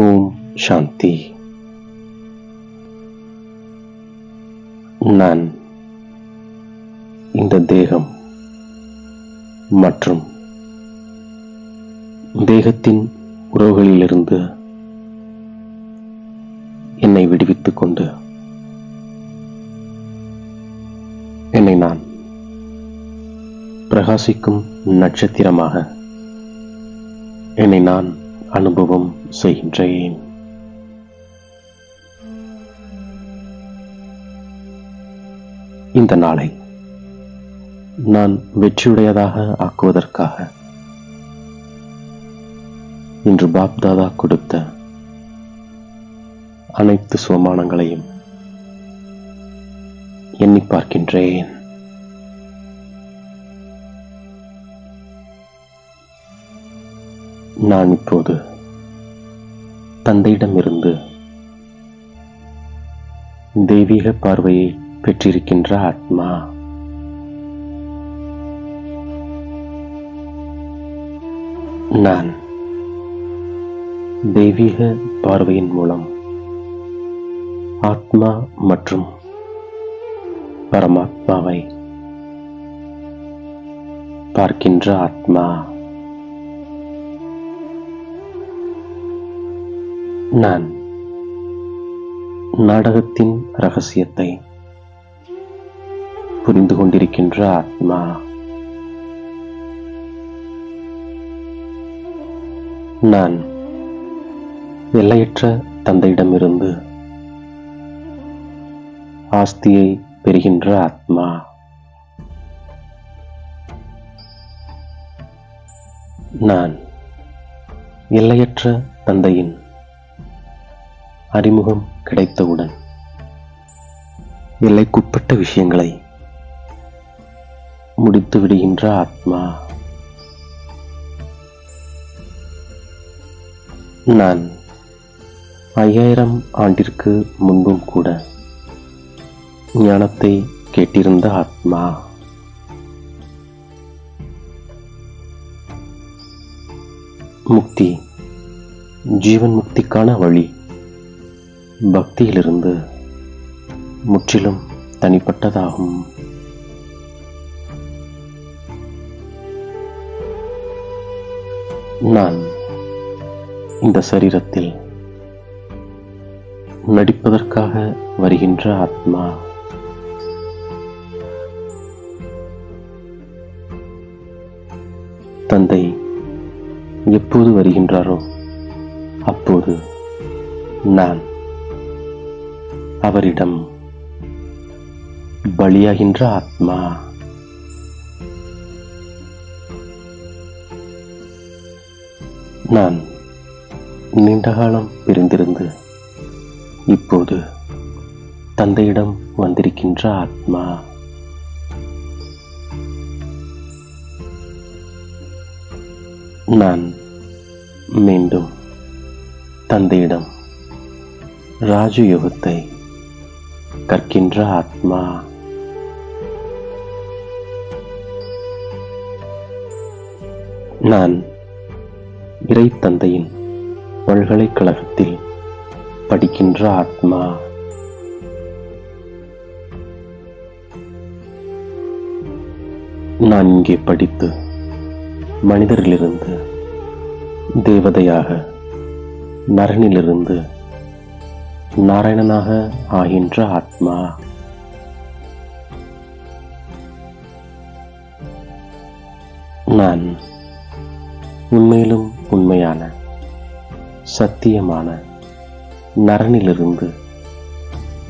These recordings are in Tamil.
ஓம் சாந்தி. நான் இந்த தேகம் மற்றும் தேகத்தின் உறவுகளிலிருந்து என்னை விடுவித்துக் கொண்டு என்னை நான் பிரகாசிக்கும் நட்சத்திரமாக என்னை நான் அனுபவம் செய்கின்றேன். இந்த நாளை நான் வெற்றியுடையதாக ஆக்குவதற்காக இன்று பாப்தாதா கொடுத்த அனைத்து சோமானங்களையும் எண்ணி பார்க்கின்றேன். நான் இப்போது தந்தையிடமிருந்து தெய்வீக பார்வையை பெற்றிருக்கின்ற ஆத்மா. நான் தெய்வீக பார்வையின் மூலம் ஆத்மா மற்றும் பரமாத்மாவை பார்க்கின்ற ஆத்மா. நான் நாடகத்தின் ரகசியத்தை புரிந்து கொண்டிருக்கின்ற ஆத்மா. நான் எல்லையற்ற தந்தையிடமிருந்து ஆஸ்தியை பெறுகின்ற ஆத்மா. நான் எல்லையற்ற தந்தையின் அறிமுகம் கிடைத்தவுடன் எல்லைக்குட்பட்ட விஷயங்களை முடித்து விடுகின்ற ஆத்மா. நான் 5000 ஆண்டிற்கு முன்பும் கூட ஞானத்தை கேட்டிருந்த ஆத்மா. முக்தி, ஜீவன் முக்திக்கான வழி பக்தியிலிருந்து முற்றிலும் தனிப்பட்டதாகும். நான் இந்த சரீரத்தில் நடிப்பதற்காக வருகின்ற ஆத்மா. தந்தை எப்போது வருகின்றாரோ அப்போது நான் அவரிடம் பலியாகின்ற ஆத்மா. நான் நீண்டகாலம் பிரிந்திருந்து இப்போது தந்தையிடம் வந்திருக்கின்ற ஆத்மா. நான் மீண்டும் தந்தையிடம் ராஜயோகத்தை கற்கின்ற ஆத்மா. நான் இறை தந்தையின் பல்கலைக்கழகத்தில் படிக்கின்ற ஆத்மா. நான் இங்கே படித்து மனிதரிலிருந்து தேவதையாக, நரனிலிருந்து நாராயணனாக ஆகின்ற ஆத்மா. நான் உண்மையிலும் உண்மையான சத்தியமான நரனிலிருந்து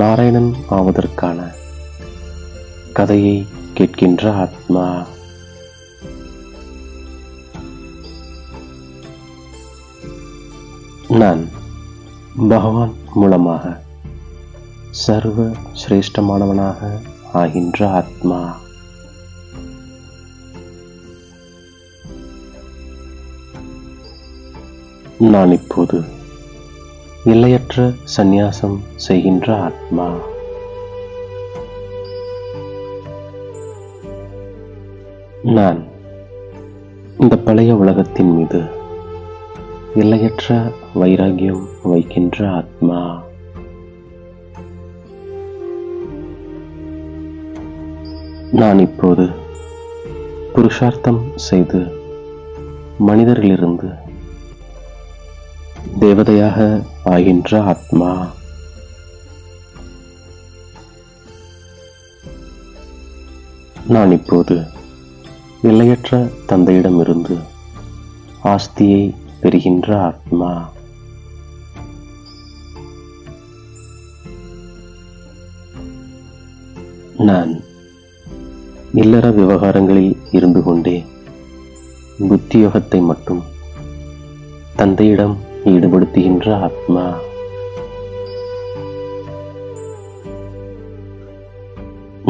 நாராயணன் ஆவதற்கான கதையை கேட்கின்ற ஆத்மா. நான் பகவான் மூலமாக சர்வ சிரேஷ்டமானவனாக ஆகின்ற ஆத்மா. நான் இப்போது எல்லையற்ற சந்நியாசம் செய்கின்ற ஆத்மா. நான் இந்த பழைய உலகத்தின் மீது எல்லையற்ற வைராகியம் வைக்கின்ற ஆத்மா. நான் இப்போது புருஷார்த்தம் செய்து மனிதரிலிருந்து தேவதையாக ஆகின்ற ஆத்மா. நான் இப்போது எல்லையற்ற தந்தையிடமிருந்து ஆஸ்தியை பெறுகின்ற ஆத்மா. நான் இல்லற விவகாரங்களில் இருந்து கொண்டே புத்தியோகத்தை மட்டும் தந்தையிடம் ஈடுபடுத்துகின்ற ஆத்மா.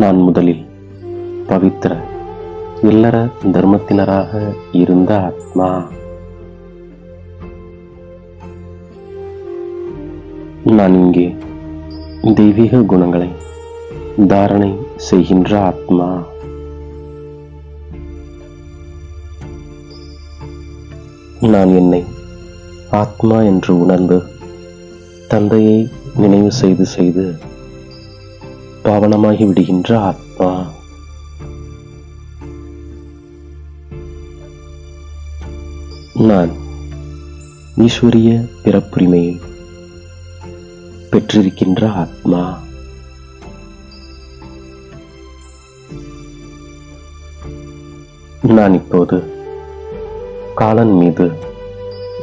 நான் முதலில் பவித்திர இல்லற தர்மத்தினராக இருந்த ஆத்மா. நான் இங்கே தெய்வீக குணங்களை தாரணை செய்கின்ற ஆத்மா. நான் என்னை ஆத்மா என்று உணர்ந்து தந்தையை நினைவு செய்து செய்து பாவனமாகி விடுகின்ற ஆத்மா. நான் ஈஸ்வரிய பிறப்புரிமையை பெற்றிருக்கின்ற ஆத்மா. நான் இப்போது காலன் மீது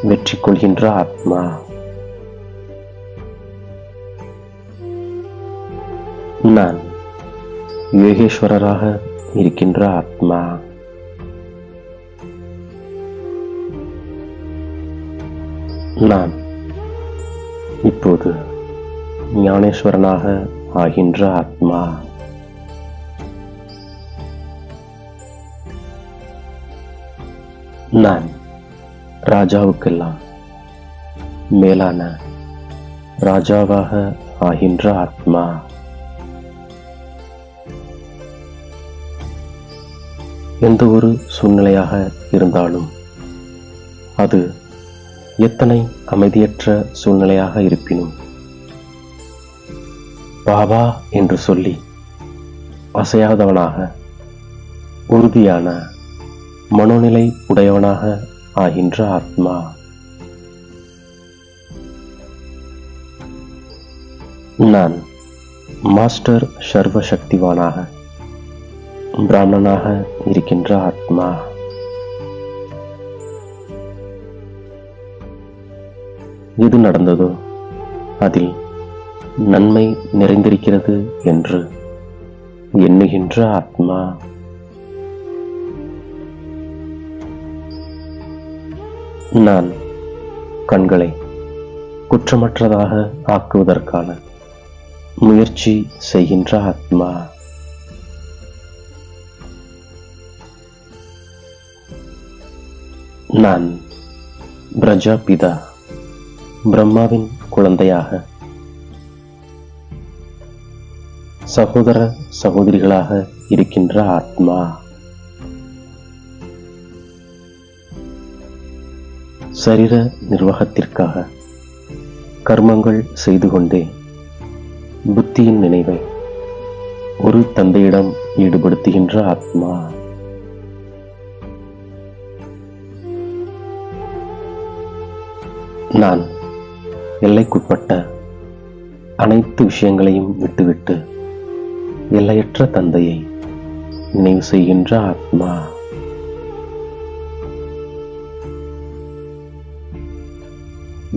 வெற்றி கொள்கின்ற ஆத்மா. நான் யோகேஸ்வரராக இருக்கின்ற ஆத்மா. நான் இப்போது ஞானேஸ்வரனாக ஆகின்ற ஆத்மா. நான் ராஜாவுக்கெல்லாம் மேலான ராஜாவாக ஆகின்ற ஆத்மா. எந்த ஒரு சூழ்நிலையாக இருந்தாலும் அது எத்தனை அமைதியற்ற சூழ்நிலையாக இருப்பினும் பாபா என்று சொல்லி அசையாதவனாக உறுதியான மனோநிலை உடையவனாக ஆகின்ற ஆத்மா. நான் மாஸ்டர் சர்வ சக்திவானாக பிராமணனாக இருக்கின்ற ஆத்மா. எது நடந்ததோ அதில் நன்மை நிறைந்திருக்கிறது என்று எண்ணுகின்ற ஆத்மா. நான் கண்களை குற்றமற்றதாக ஆக்குவதற்கான முயற்சி செய்கின்ற ஆத்மா. நான் பிரஜாபிதா பிரம்மாவின் குழந்தையாக சகோதர சகோதரிகளாக இருக்கின்ற ஆத்மா. சரீர நிர்வாகத்திற்காக கர்மங்கள் செய்து கொண்டே புத்தியின் நினைவை ஒரு தந்தையிடம் ஈடுபடுத்துகின்ற ஆத்மா. நான் எல்லைக்குட்பட்ட அனைத்து விஷயங்களையும் விட்டுவிட்டு எல்லையற்ற தந்தையை நினைவு செய்கின்ற ஆத்மா.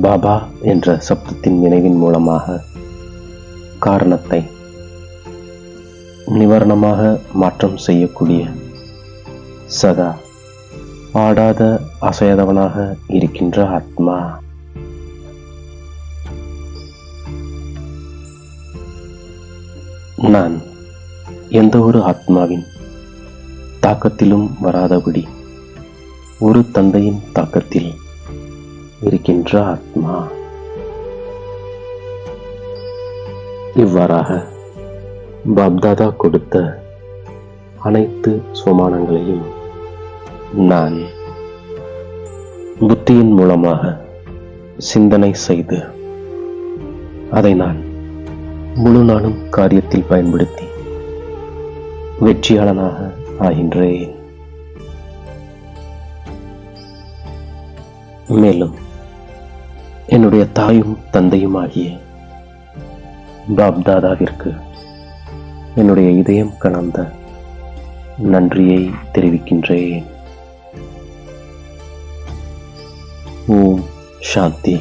பாபா என்ற சப்தத்தின் நினைவின் மூலமாக காரணத்தை நிவாரணமாக மாற்றம் செய்யக்கூடிய சதா ஆடாத அசையாதவனாக இருக்கின்ற ஆத்மா. நான் எந்த ஒரு ஆத்மாவின் தாக்கத்திலும் வராதபடி ஒரு தந்தையின் தாக்கத்தில் இருக்கின்ற ஆத்மா. இவ்வாறாக பாப்தாதா கொடுத்த அனைத்து சோமானங்களையும் நான் புத்தியின் மூலமாக சிந்தனை செய்து அதை நான் முழு நாளும் காரியத்தில் பயன்படுத்தி வெற்றியாளனாக ஆகின்றேன். மேலும் என்னுடைய தாயும் தந்தையும் ஆகிய பாப்தாதாவிற்கு என்னுடைய இதயம் கலந்த நன்றியை தெரிவிக்கின்றேன். ஓம் சாந்தி.